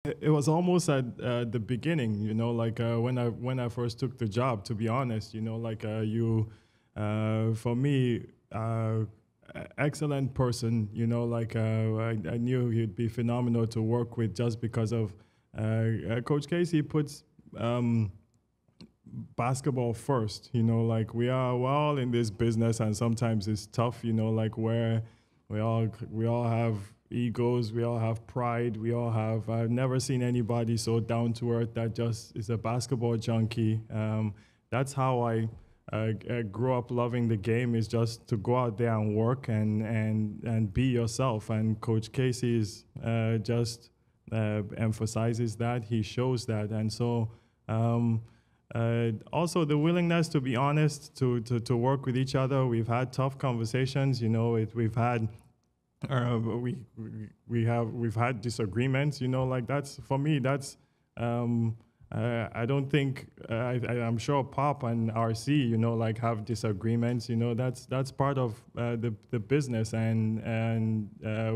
It was almost at the beginning, like when I first took the job. To be honest, like for me, excellent person. Like I knew he'd be phenomenal to work with just because of Coach Casey puts basketball first. Like we're all in this business, and sometimes it's tough. Like where we all have egos, we all have pride, we all have. I've never seen anybody so down to earth that just is a basketball junkie. That's how I grew up loving the game. Is just to go out there and work and be yourself. And Coach Casey is just emphasizes that. He shows that, and so. Also, the willingness to be honest, to work with each other. We've had tough conversations. We've had we've had disagreements. Like that's for me. That's I don't think I'm sure Pop and RC. Like have disagreements. That's part of the business, and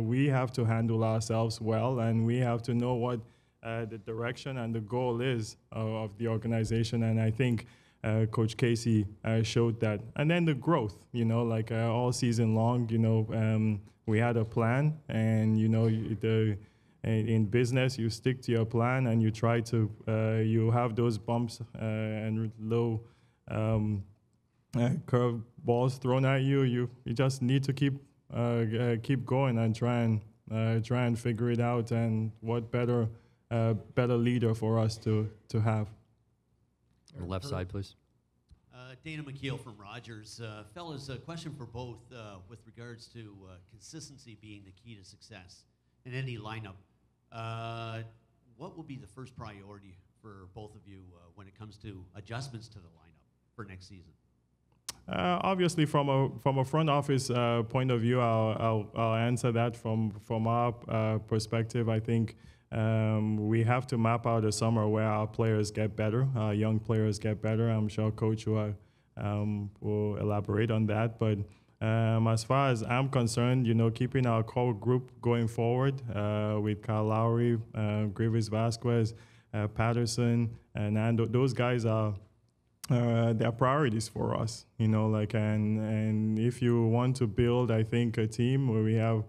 we have to handle ourselves well, and we have to know what. The direction and the goal is of the organization, and I think Coach Casey showed that. And then the growth, like all season long, we had a plan, and in business you stick to your plan, and you try to you have those bumps and low curve balls thrown at you. You just need to keep going and try and figure it out, and what better leader for us to have. Left side, please. Dana McKeel from Rogers. Fellas, a question for both with regards to consistency being the key to success in any lineup. What will be the first priority for both of you when it comes to adjustments to the lineup for next season? Obviously, from a front office point of view, I'll answer that from our perspective. I think we have to map out a summer where our players get better, our young players get better. I'm sure Coach will elaborate on that. But as far as I'm concerned, keeping our core group going forward with Kyle Lowry, Grievous Vasquez, Patterson, and those guys are they're priorities for us. And if you want to build, I think, a team where we have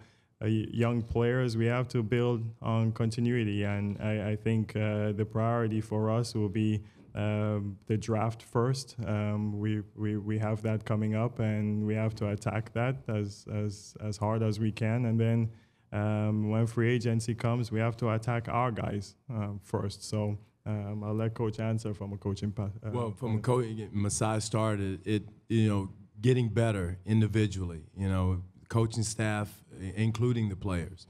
young players, we have to build on continuity, and I think the priority for us will be the draft first. We have that coming up, and we have to attack that as hard as we can, and then when free agency comes, we have to attack our guys first. So I'll let Coach answer from a coaching. Well, from a coach, Masai started it. Getting better individually. Coaching staff, including the players.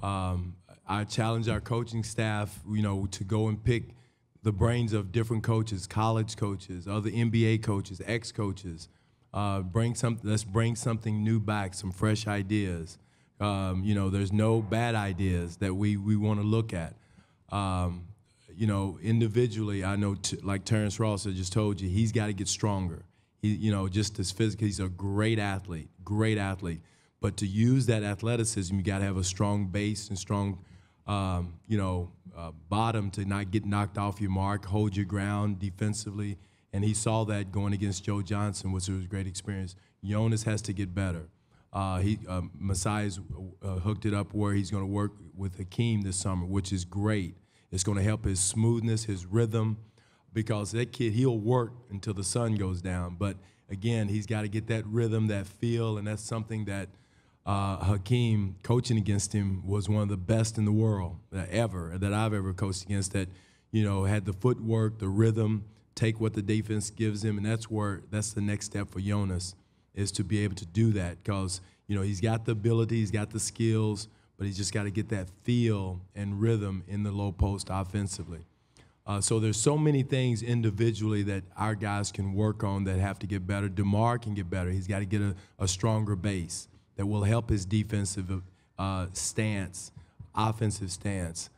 I challenge our coaching staff, to go and pick the brains of different coaches, college coaches, other NBA coaches, ex-coaches. Let's bring something new back, some fresh ideas. There's no bad ideas that we want to look at. Individually, I know, like Terrence Ross, I just told you, he's got to get stronger. Just as physical, he's a great athlete. But to use that athleticism, you got to have a strong base and strong, bottom to not get knocked off your mark, hold your ground defensively. And he saw that going against Joe Johnson, which was a great experience. Jonas has to get better. Masai's hooked it up where he's going to work with Hakeem this summer, which is great. It's going to help his smoothness, his rhythm, because that kid, he'll work until the sun goes down. But again, he's got to get that rhythm, that feel, and that's something that Hakeem, coaching against him, was one of the best in the world that I've ever coached against, that, had the footwork, the rhythm, take what the defense gives him, and that's the next step for Jonas, is to be able to do that, because, he's got the ability, he's got the skills, but he's just got to get that feel and rhythm in the low post offensively. So there's so many things individually that our guys can work on that have to get better. DeMar can get better. He's got to get a stronger base that will help his defensive stance, offensive stance.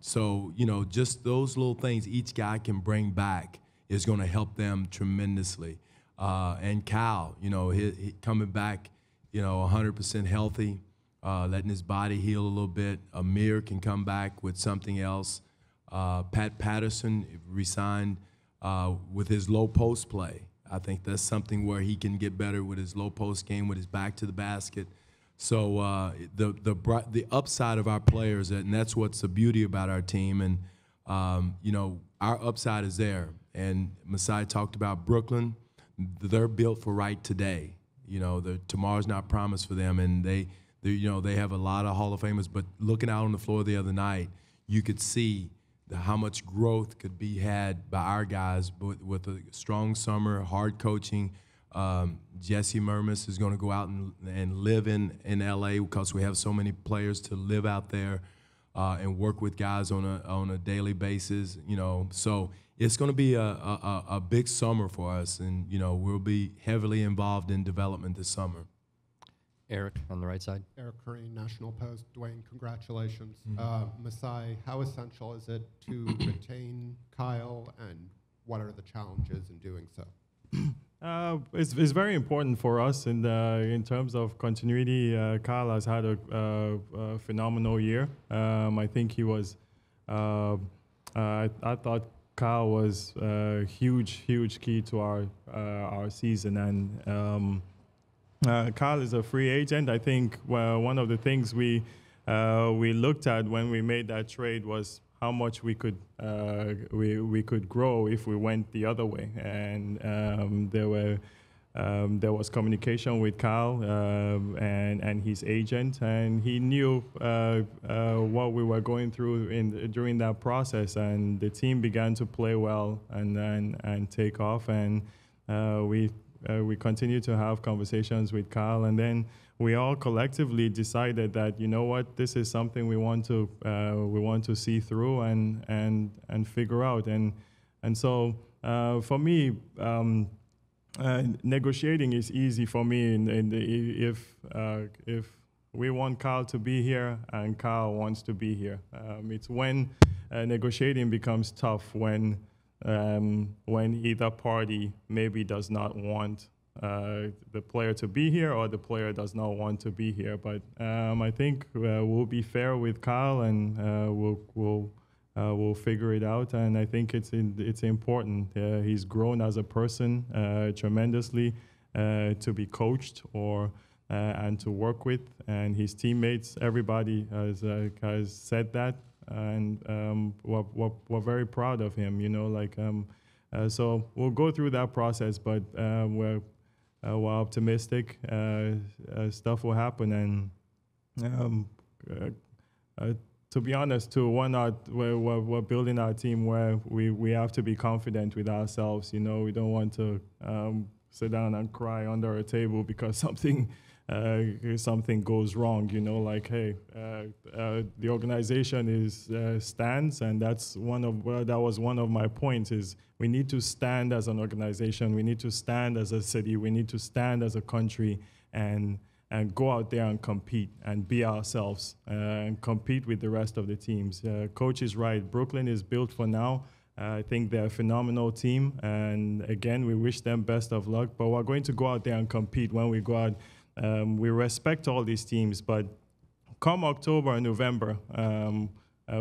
So, just those little things each guy can bring back is going to help them tremendously. And Kyle, he coming back, 100% healthy. letting his body heal a little bit. Amir can come back with something else. Pat Patterson resigned with his low post play. I think that's something where he can get better with his low post game, with his back to the basket. So the upside of our players, and that's what's the beauty about our team. And our upside is there. And Masai talked about Brooklyn. They're built for right today. Tomorrow's not promised for them, and they have a lot of Hall of Famers. But looking out on the floor the other night, you could see how much growth could be had by our guys with a strong summer, hard coaching. Jesse Murmis is going to go out and live in LA because we have so many players to live out there and work with guys on a daily basis. So it's going to be a big summer for us, and we'll be heavily involved in development this summer. Eric on the right side. Eric Curry, National Post. Dwane, congratulations. Masai, how essential is it to retain Kyle, and what are the challenges in doing so? It's very important for us in terms of continuity. Kyle has had a phenomenal year. I think he was. I thought Kyle was a huge key to our season, and Kyle is a free agent. I think one of the things we looked at when we made that trade was how much we could grow if we went the other way, and there was communication with Kyle and his agent, and he knew what we were going through during that process, and the team began to play well and take off, and we continued to have conversations with Kyle, and then we all collectively decided that, you know what, this is something we want to see through and figure out, and so for me, negotiating is easy for me. If we want Kyle to be here and Kyle wants to be here, it's when negotiating becomes tough when either party maybe does not want the player to be here, or the player does not want to be here. But I think we'll be fair with Kyle, and we'll figure it out. And I think it's important. He's grown as a person tremendously to be coached and to work with, and his teammates, everybody has said that. And we're very proud of him, so we'll go through that process, but we're optimistic. Stuff will happen, and to be honest, too, we're building our team where we have to be confident with ourselves. We don't want to sit down and cry under a table because something goes wrong. The organization stands, and that was one of my points. Is we need to stand as an organization, we need to stand as a city, we need to stand as a country, and go out there and compete and be ourselves and compete with the rest of the teams. Coach is right. Brooklyn is built for now. I think they're a phenomenal team, and again, we wish them best of luck. But we're going to go out there and compete when we go out. We respect all these teams, but come October and November,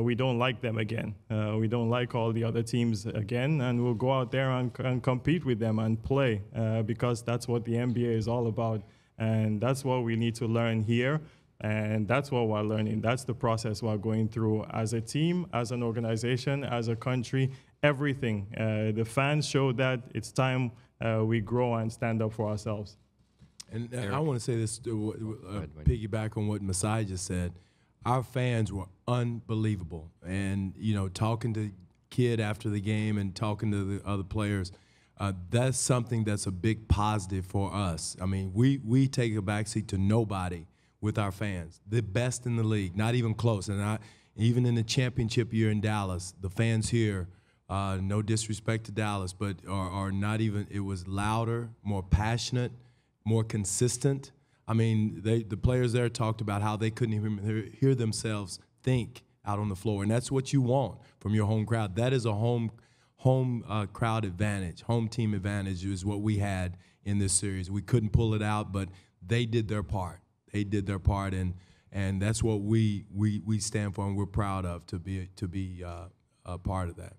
we don't like them again. We don't like all the other teams again, and we'll go out there and compete with them and play because that's what the NBA is all about. And that's what we need to learn here, and that's what we're learning. That's the process we're going through as a team, as an organization, as a country, everything. The fans show that it's time we grow and stand up for ourselves. And I want to say this, piggyback on what Masai just said. Our fans were unbelievable. And, talking to Kid after the game and talking to the other players, that's something that's a big positive for us. I mean, we take a backseat to nobody with our fans. The best in the league, not even close. And even in the championship year in Dallas, the fans here, no disrespect to Dallas, but are not even, it was louder, more passionate, more consistent. I mean, the players there talked about how they couldn't even hear themselves think out on the floor, and that's what you want from your home crowd. That is a home crowd advantage, home team advantage is what we had in this series. We couldn't pull it out, but they did their part. They did their part, and And that's what we stand for, and we're proud of to be a part of that.